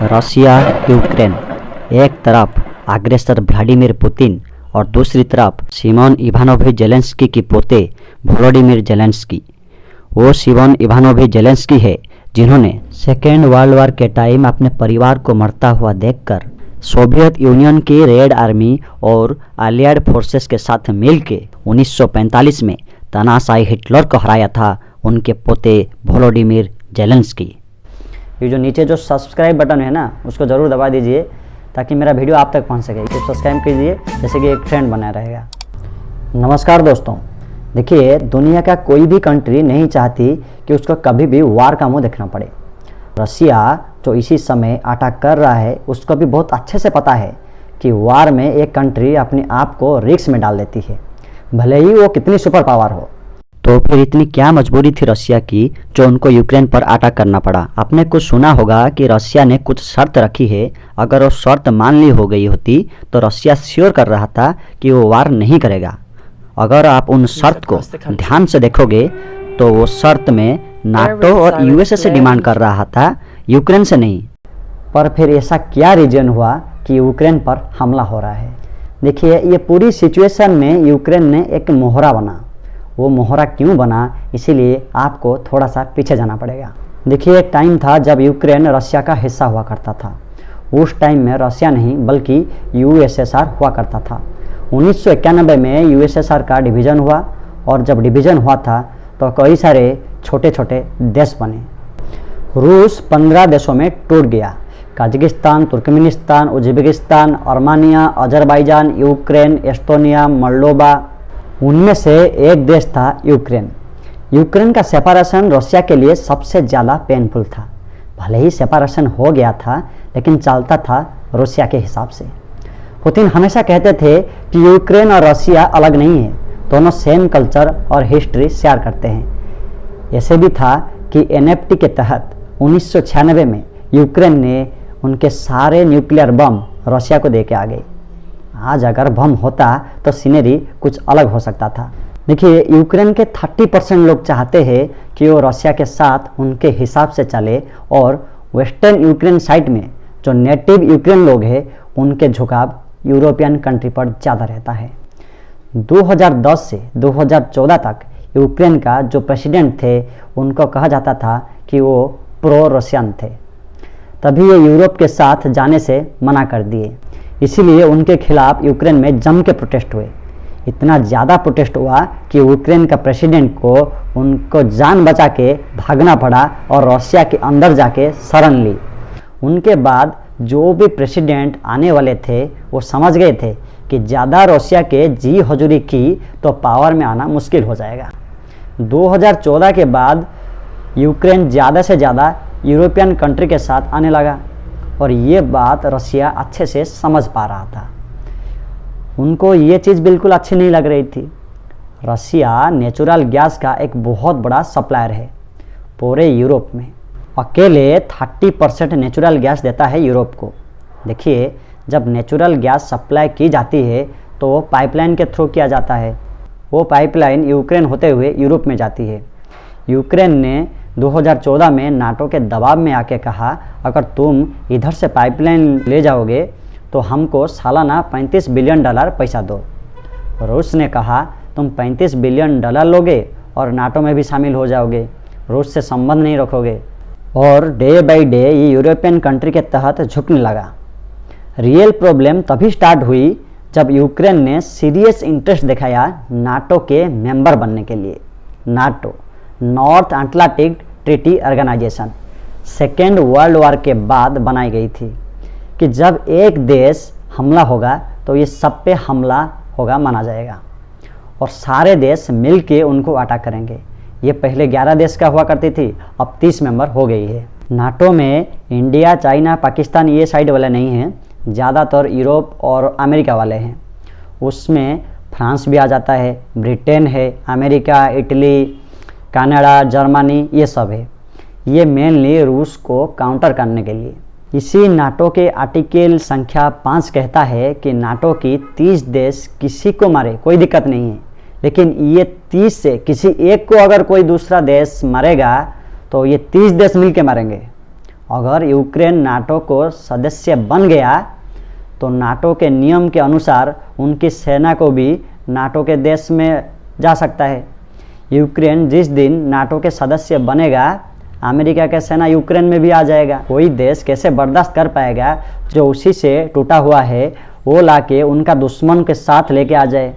Russia Ukraine, एक तरफ अग्रेसर व्लादिमीर पुतिन और दूसरी तरफ सिमोन इवानोविच जेलेंस्की की पोते वोलोडिमिर जेलेंस्की। वो सिमोन इवानोविच जेलेंस्की है जिन्होंने सेकेंड वर्ल्ड वॉर के टाइम अपने परिवार को मरता हुआ देखकर सोवियत यूनियन की रेड आर्मी और अलियाड फोर्सेस के साथ मिलकर 1945 में तानाशाही हिटलर को हराया था। उनके पोते वोलोडिमिर जेलेंस्की। ये जो नीचे जो सब्सक्राइब बटन है ना, उसको ज़रूर दबा दीजिए ताकि मेरा वीडियो आप तक पहुंच सके। तो सब्सक्राइब कीजिए जैसे कि एक फ्रेंड बना रहेगा। नमस्कार दोस्तों, देखिए दुनिया का कोई भी कंट्री नहीं चाहती कि उसको कभी भी वार का मुंह देखना पड़े। रशिया जो इसी समय अटैक कर रहा है उसको भी बहुत अच्छे से पता है कि वार में एक कंट्री अपने आप को रिस्क में डाल देती है, भले ही वो कितनी सुपर पावर हो। तो फिर इतनी क्या मजबूरी थी रशिया की जो उनको यूक्रेन पर अटैक करना पड़ा। आपने कुछ सुना होगा कि रशिया ने कुछ शर्त रखी है, अगर वो शर्त मान ली हो गई होती तो रशिया श्योर कर रहा था कि वो वार नहीं करेगा। अगर आप उन शर्त को ध्यान से देखोगे तो वो शर्त में नाटो और यूएसए से डिमांड कर रहा था, यूक्रेन से नहीं। पर फिर ऐसा क्या रीजन हुआ कि यूक्रेन पर हमला हो रहा है। देखिए ये पूरी सिचुएशन में यूक्रेन ने एक मोहरा बना। वो मोहरा क्यों बना, इसीलिए आपको थोड़ा सा पीछे जाना पड़ेगा। देखिए एक टाइम था जब यूक्रेन रशिया का हिस्सा हुआ करता था। उस टाइम में रशिया नहीं बल्कि यूएसएसआर हुआ करता था। 1991 में यूएसएसआर का डिवीज़न हुआ और जब डिवीज़न हुआ था तो कई सारे छोटे छोटे देश बने। रूस 15 देशों में टूट गया। Kazakhstan, Turkmenistan, Uzbekistan, Armenia, Azerbaijan, Ukraine, Estonia, Moldova, उनमें से एक देश था यूक्रेन। यूक्रेन का सेपरेशन रशिया के लिए सबसे ज़्यादा पेनफुल था। भले ही सेपरेशन हो गया था लेकिन चलता था रशिया के हिसाब से। पुतिन हमेशा कहते थे कि यूक्रेन और रशिया अलग नहीं है, दोनों सेम कल्चर और हिस्ट्री शेयर करते हैं। ऐसे भी था कि एनएफटी के तहत 1996 में यूक्रेन ने उनके सारे न्यूक्लियर बम रशिया को दे के आ गए। आज अगर बम होता तो सीनरी कुछ अलग हो सकता था। देखिए यूक्रेन के 30% लोग चाहते हैं कि वो रशिया के साथ उनके हिसाब से चले और वेस्टर्न यूक्रेन साइड में जो नेटिव यूक्रेन लोग हैं उनके झुकाव यूरोपियन कंट्री पर ज़्यादा रहता है। 2010 से 2014 तक यूक्रेन का जो प्रेसिडेंट थे उनको कहा जाता था कि वो प्रो रशियन थे। तभी ये यूरोप के साथ जाने से मना कर दिए। इसीलिए उनके खिलाफ यूक्रेन में जम के प्रोटेस्ट हुए। इतना ज़्यादा प्रोटेस्ट हुआ कि यूक्रेन का प्रेसिडेंट को उनको जान बचा के भागना पड़ा और रशिया के अंदर जाके शरण ली। उनके बाद जो भी प्रेसिडेंट आने वाले थे वो समझ गए थे कि ज़्यादा रशिया के जी हजूरी की तो पावर में आना मुश्किल हो जाएगा। 2014 के बाद यूक्रेन ज़्यादा से ज़्यादा यूरोपियन कंट्री के साथ आने लगा और ये बात रशिया अच्छे से समझ पा रहा था। उनको ये चीज़ बिल्कुल अच्छी नहीं लग रही थी। रशिया नेचुरल गैस का एक बहुत बड़ा सप्लायर है पूरे यूरोप में। अकेले 30% नेचुरल गैस देता है यूरोप को। देखिए जब नेचुरल गैस सप्लाई की जाती है तो वो पाइपलाइन के थ्रू किया जाता है। वो पाइपलाइन यूक्रेन होते हुए यूरोप में जाती है। यूक्रेन ने 2014 में नाटो के दबाव में आके कहा अगर तुम इधर से पाइपलाइन ले जाओगे तो हमको सालाना $35 बिलियन पैसा दो। रूस ने कहा तुम $35 बिलियन लोगे और नाटो में भी शामिल हो जाओगे, रूस से संबंध नहीं रखोगे। और डे बाई डे ये यूरोपियन कंट्री के तहत झुकने लगा। रियल प्रॉब्लम तभी स्टार्ट हुई जब यूक्रेन ने सीरियस इंटरेस्ट दिखाया नाटो के मेंबर बनने के लिए। NATO North Atlantic Treaty Organization Second World War के बाद बनाई गई थी कि जब एक देश हमला होगा तो ये सब पे हमला होगा माना जाएगा और सारे देश मिल के उनको अटैक करेंगे। ये पहले 11 देश का हुआ करती थी, अब 30 मेंबर हो गई है। नाटो में इंडिया, चाइना, पाकिस्तान ये साइड वाले नहीं हैं, ज़्यादातर यूरोप और अमेरिका वाले हैं। उसमें फ्रांस भी आ जाता है, ब्रिटेन है, अमेरिका, इटली, कनाडा, जर्मनी ये सब है। ये मेनली रूस को काउंटर करने के लिए। इसी नाटो के आर्टिकल संख्या 5 कहता है कि नाटो की 30 देश किसी को मारे कोई दिक्कत नहीं है, लेकिन ये 30 से किसी एक को अगर कोई दूसरा देश मारेगा तो ये 30 देश मिल के मारेंगे। अगर यूक्रेन नाटो को सदस्य बन गया तो नाटो के नियम के अनुसार उनकी सेना को भी नाटो के देश में जा सकता है। यूक्रेन जिस दिन नाटो के सदस्य बनेगा, अमेरिका का सेना यूक्रेन में भी आ जाएगा। कोई देश कैसे बर्दाश्त कर पाएगा जो उसी से टूटा हुआ है वो लाके उनका दुश्मन के साथ लेके आ जाए।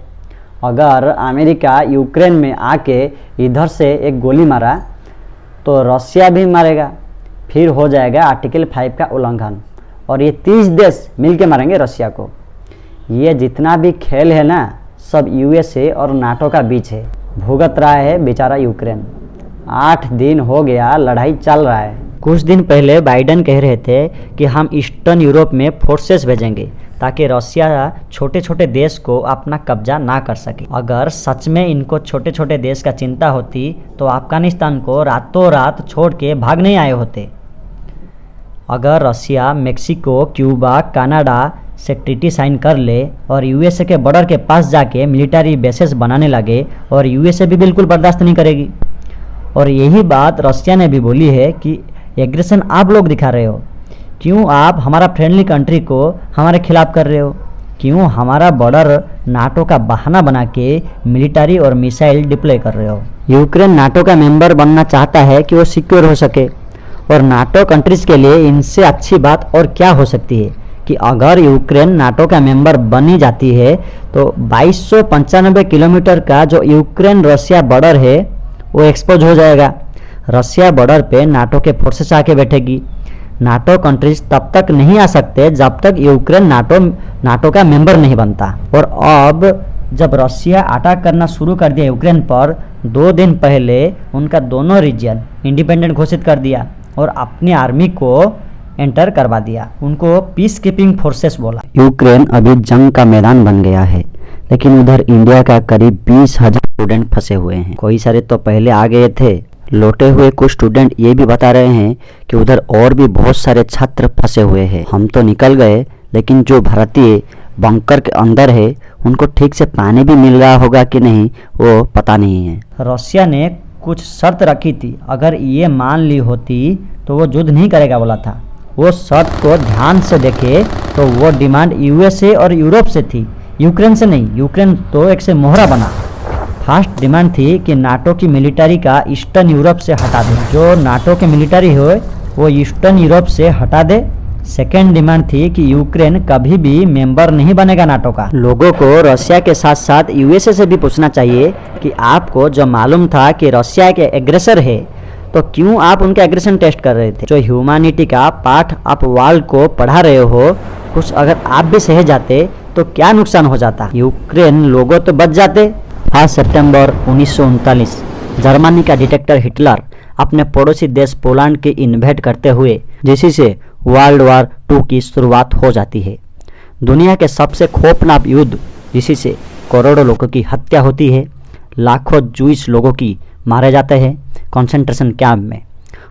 अगर अमेरिका यूक्रेन में आके इधर से एक गोली मारा तो रसिया भी मारेगा, फिर हो जाएगा आर्टिकल 5 का उल्लंघन और ये 30 देश मिलके मारेंगे रसिया को। ये जितना भी खेल है ना, सब यूएसए और नाटो का बीच है। भुगत रहा है बेचारा यूक्रेन। 8 दिन हो गया लड़ाई चल रहा है। कुछ दिन पहले बाइडेन कह रहे थे कि हम ईस्टर्न यूरोप में फोर्सेस भेजेंगे ताकि रसिया छोटे छोटे देश को अपना कब्जा ना कर सके। अगर सच में इनको छोटे छोटे देश का चिंता होती तो अफगानिस्तान को रातों रात छोड़ के भाग नहीं आए होते। अगर रसिया, मेक्सिको, क्यूबा, कनाडा से ट्रीटी साइन कर ले और यूएसए के बॉर्डर के पास जाके मिलिट्री बेसेस बनाने लगे और यूएसए भी बिल्कुल बर्दाश्त नहीं करेगी। और यही बात रसिया ने भी बोली है कि एग्रेशन आप लोग दिखा रहे हो, क्यों आप हमारा फ्रेंडली कंट्री को हमारे खिलाफ कर रहे हो, क्यों हमारा बॉर्डर नाटो का बहाना बना के मिलिट्री और मिसाइल डिप्लॉय कर रहे हो। यूक्रेन नाटो का मेंबर बनना चाहता है कि वो सिक्योर हो सके और नाटो कंट्रीज़ के लिए इनसे अच्छी बात और क्या हो सकती है कि अगर यूक्रेन नाटो का मेंबर बनी जाती है तो 2295 किलोमीटर का जो यूक्रेन रसिया बॉर्डर है वो एक्सपोज हो जाएगा। रसिया बॉर्डर पे नाटो के फोर्सेस आके बैठेगी। नाटो कंट्रीज तब तक नहीं आ सकते जब तक यूक्रेन नाटो का मेंबर नहीं बनता। और अब जब रसिया अटैक करना शुरू कर दिया यूक्रेन पर, 2 दिन पहले उनका दोनों रीजन इंडिपेंडेंट घोषित कर दिया और अपनी आर्मी को एंटर करवा दिया। उनको पीस कीपिंग फोर्सेस बोला। यूक्रेन अभी जंग का मैदान बन गया है, लेकिन उधर इंडिया का करीब 20,000 स्टूडेंट फंसे हुए हैं। कोई सारे तो पहले आ गए थे। लौटे हुए कुछ स्टूडेंट ये भी बता रहे हैं कि उधर और भी बहुत सारे छात्र फंसे हुए हैं। हम तो निकल गए, लेकिन जो भारतीय बंकर के अंदर है उनको ठीक से पानी भी मिल रहा होगा कि नहीं वो पता नहीं है। रसिया ने कुछ शर्त रखी थी, अगर ये मान ली होती तो वो युद्ध नहीं करेगा बोला था। वो शर्त को ध्यान से देखे तो वो डिमांड यूएसए और यूरोप से थी, यूक्रेन से नहीं। यूक्रेन तो एक से मोहरा बना। फर्स्ट डिमांड थी कि नाटो की मिलिट्री का ईस्टर्न यूरोप से हटा दे, जो नाटो के मिलिट्री हो वो ईस्टर्न यूरोप से हटा दे। सेकेंड डिमांड थी कि यूक्रेन कभी भी मेंबर नहीं बनेगा नाटो का। लोगों को रसिया के साथ साथ यूएसए से भी पूछना चाहिए कि आपको जो मालूम था कि रसिया के एग्रेसर है तो क्यों आप उनके एग्रेशन टेस्ट कर रहे थे। जो ह्यूमैनिटी का पाठ आप वर्ल्ड को पढ़ा रहे हो, कुछ अगर आप भी सह जाते तो क्या नुकसान हो जाता। यूक्रेन लोगों तो बच जाते। 5 सितंबर 1939 जर्मनी का डिक्टेटर हिटलर अपने पड़ोसी देश पोलैंड के इन्वेड करते हुए जिसी से वर्ल्ड वॉर 2 की शुरुआत हो जाती है। दुनिया के सबसे खौफनाक युद्ध जिसी से करोड़ों लोगों की हत्या होती है, लाखों जूइश लोगों की मारे जाते हैं कंसंट्रेशन कैंप में,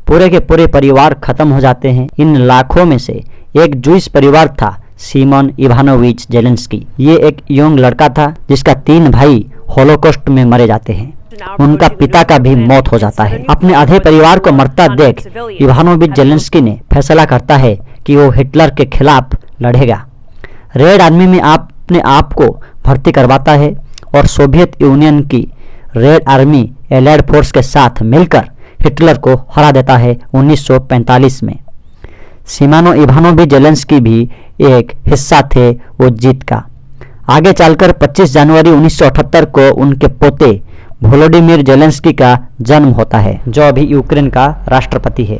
पूरे के पूरे परिवार खत्म हो जाते हैं। इन लाखों में से एक जूइश परिवार था सिमोन इवानोविच जेलेंस्की। ये एक यंग लड़का था जिसका 3 भाई होलोकॉस्ट में मरे जाते हैं। उनका पिता का भी मौत हो जाता है। अपने आधे परिवार को मरता देख इवानोविच जेलेंस्की ने फैसला करता है कि वो हिटलर के खिलाफ लड़ेगा। रेड आर्मी में अपने आप को भर्ती करवाता है और सोवियत यूनियन की रेड आर्मी एलाइड फोर्स के साथ मिलकर हिटलर को हरा देता है 1945 में। सिमोन इवानोविच जेलेंस्की भी एक हिस्सा थे वो जीत का। आगे चलकर 25 जनवरी 1978 को उनके पोते वोलोडिमिर जेलेंस्की का जन्म होता है, जो अभी यूक्रेन का राष्ट्रपति है।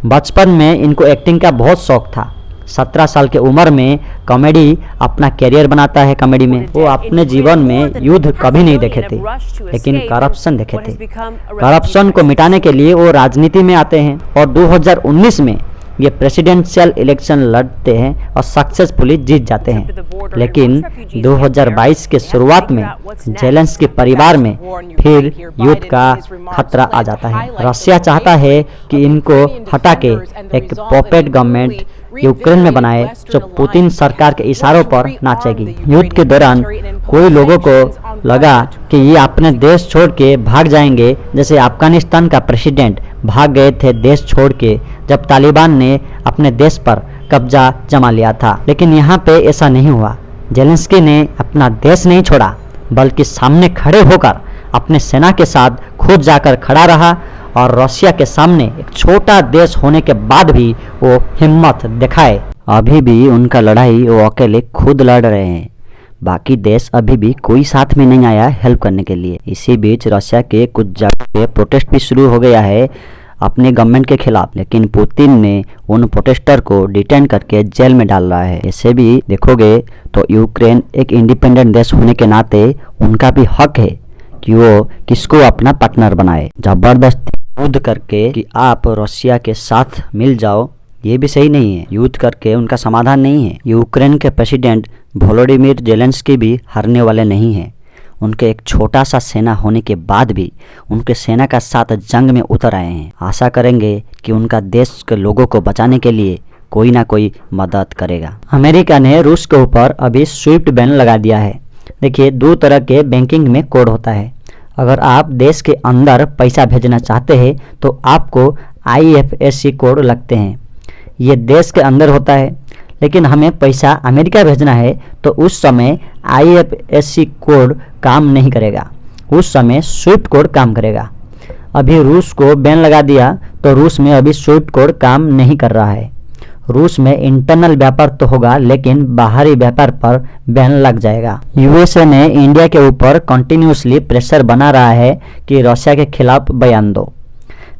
बचपन में इनको एक्टिंग का बहुत शौक था। 17 साल की उम्र में कॉमेडी अपना कैरियर बनाता है। कॉमेडी में वो अपने जीवन में युद्ध कभी नहीं देखे थे, लेकिन करप्शन देखे थे। करप्शन को मिटाने के लिए वो राजनीति में आते हैं और 2019 में ये प्रेसिडेंशियल इलेक्शन लड़ते हैं और सक्सेसफुली जीत जाते हैं। लेकिन 2022 के शुरुआत में जेलेंस्की परिवार में फिर युद्ध का खतरा आ जाता है। रसिया चाहता है कि इनको हटा के एक पॉपेट गवर्नमेंट यूक्रेन में बनाए जो पुतिन सरकार के इशारों पर नाचेगी। युद्ध के दौरान कोई लोगों को लगा कि ये अपने देश छोड़ के भाग जाएंगे, जैसे अफगानिस्तान का प्रेसिडेंट भाग गए थे देश छोड़ के जब तालिबान ने अपने देश पर कब्जा जमा लिया था। लेकिन यहाँ पे ऐसा नहीं हुआ। जेलेंस्की ने अपना देश नहीं छोड़ा, बल्कि सामने खड़े होकर अपने सेना के साथ खुद जाकर खड़ा रहा और रशिया के सामने एक छोटा देश होने के बाद भी वो हिम्मत दिखाए। अभी भी उनका लड़ाई वो अकेले खुद लड़ रहे हैं, बाकी देश अभी भी कोई साथ में नहीं आया हेल्प करने के लिए। इसी बीच रशिया के कुछ जगह पे प्रोटेस्ट भी शुरू हो गया है अपने गवर्नमेंट के खिलाफ, लेकिन पुतिन ने उन प्रोटेस्टर को डिटेन करके जेल में डाल रहा है। ऐसे भी देखोगे तो यूक्रेन एक इंडिपेंडेंट देश होने के नाते उनका भी हक है कि वो किसको अपना पार्टनर बनाए। जबरदस्ती युद्ध करके कि आप रशिया के साथ मिल जाओ, ये भी सही नहीं है। युद्ध करके उनका समाधान नहीं है। यूक्रेन के प्रेसिडेंट वोलोडिमिर जेलेंस्की भी हारने वाले नहीं हैं। उनके एक छोटा सा सेना होने के बाद भी उनके सेना का साथ जंग में उतर आए हैं। आशा करेंगे कि उनका देश के लोगों को बचाने के लिए कोई ना कोई मदद करेगा। अमेरिका ने रूस के ऊपर अभी स्विफ्ट बैन लगा दिया है। देखिए, दो तरह के बैंकिंग में कोड होता है। अगर आप देश के अंदर पैसा भेजना चाहते हैं तो आपको IFSC कोड लगते हैं। ये देश के अंदर होता है, लेकिन हमें पैसा अमेरिका भेजना है तो उस समय IFSC कोड काम नहीं करेगा, उस समय स्विफ्ट कोड काम करेगा। अभी रूस को बैन लगा दिया तो रूस में अभी स्विफ्ट कोड काम नहीं कर रहा है। रूस में इंटरनल व्यापार तो होगा, लेकिन बाहरी व्यापार पर बैन लग जाएगा। USA ने इंडिया के ऊपर कंटिन्यूसली प्रेशर बना रहा है कि रशिया के खिलाफ बयान दो,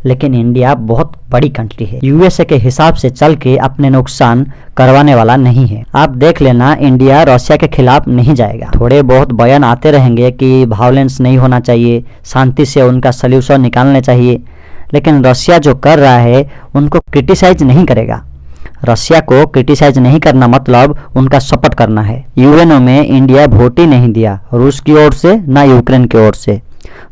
लेकिन इंडिया बहुत बड़ी कंट्री है। USA के हिसाब से चल के अपने नुकसान करवाने वाला नहीं है। आप देख लेना, इंडिया रशिया के खिलाफ नहीं जाएगा। थोड़े बहुत बयान आते रहेंगे कि वायलेंस नहीं होना चाहिए, शांति से उनका सल्यूशन निकालने चाहिए, लेकिन रशिया जो कर रहा है उनको क्रिटिसाइज नहीं करेगा। रशिया को क्रिटिसाइज नहीं करना मतलब उनका सपोर्ट करना है। UN में इंडिया वोट ही नहीं दिया, रूस की ओर से ना यूक्रेन की ओर से।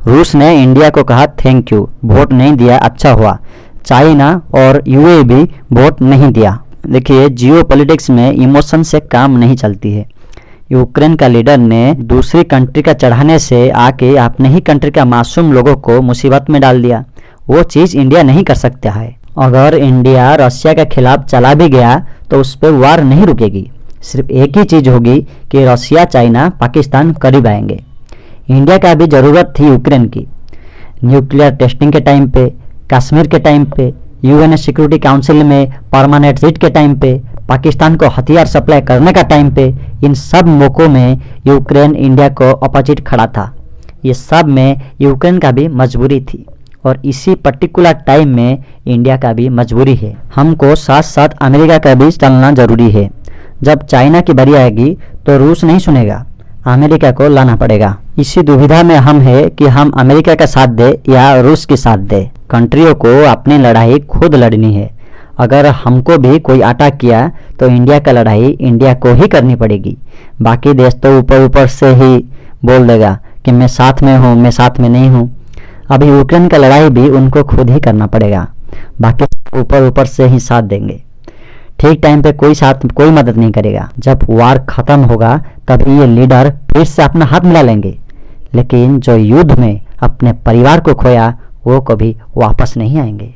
रूस ने इंडिया को कहा थैंक यू, वोट नहीं दिया, अच्छा हुआ। चाइना और UAE भी वोट नहीं दिया। देखिए, जियोपॉलिटिक्स में इमोशन से काम नहीं चलती है। यूक्रेन का लीडर ने दूसरी कंट्री का चढ़ाने से आके अपने ही कंट्री का मासूम लोगों को मुसीबत में डाल दिया। वो चीज़ इंडिया नहीं कर सकता है। अगर इंडिया रशिया के खिलाफ चला भी गया तो उस पर वार नहीं रुकेगी। सिर्फ एक ही चीज़ होगी कि रशिया, चाइना, पाकिस्तान करीब आएंगे। इंडिया का भी ज़रूरत थी यूक्रेन की। न्यूक्लियर टेस्टिंग के टाइम पे, कश्मीर के टाइम पे, UN सिक्योरिटी काउंसिल में परमानेंट सीट के टाइम पे, पाकिस्तान को हथियार सप्लाई करने का टाइम पे, इन सब मौक़ों में यूक्रेन इंडिया को अपोजिट खड़ा था। ये सब में यूक्रेन का भी मजबूरी थी और इसी पर्टिकुलर टाइम में इंडिया का भी मजबूरी है। हमको साथ साथ अमेरिका का भी चलना जरूरी है। जब चाइना की बारी आएगी तो रूस नहीं सुनेगा, अमेरिका को लाना पड़ेगा। इसी दुविधा में हम है कि हम अमेरिका का साथ दे या रूस के साथ दे। कंट्रियों को अपनी लड़ाई खुद लड़नी है। अगर हमको भी कोई अटैक किया तो इंडिया का लड़ाई इंडिया को ही करनी पड़ेगी। बाकी देश तो ऊपर ऊपर से ही बोल देगा कि मैं साथ में हूँ, मैं साथ में नहीं हूँ। अभी यूक्रेन का लड़ाई भी उनको खुद ही करना पड़ेगा, बाकी ऊपर ऊपर से ही साथ देंगे। ठीक टाइम पे कोई मदद नहीं करेगा। जब वार खत्म होगा तभी ये लीडर फिर से अपना हाथ मिला लेंगे, लेकिन जो युद्ध में अपने परिवार को खोया वो कभी वापस नहीं आएंगे।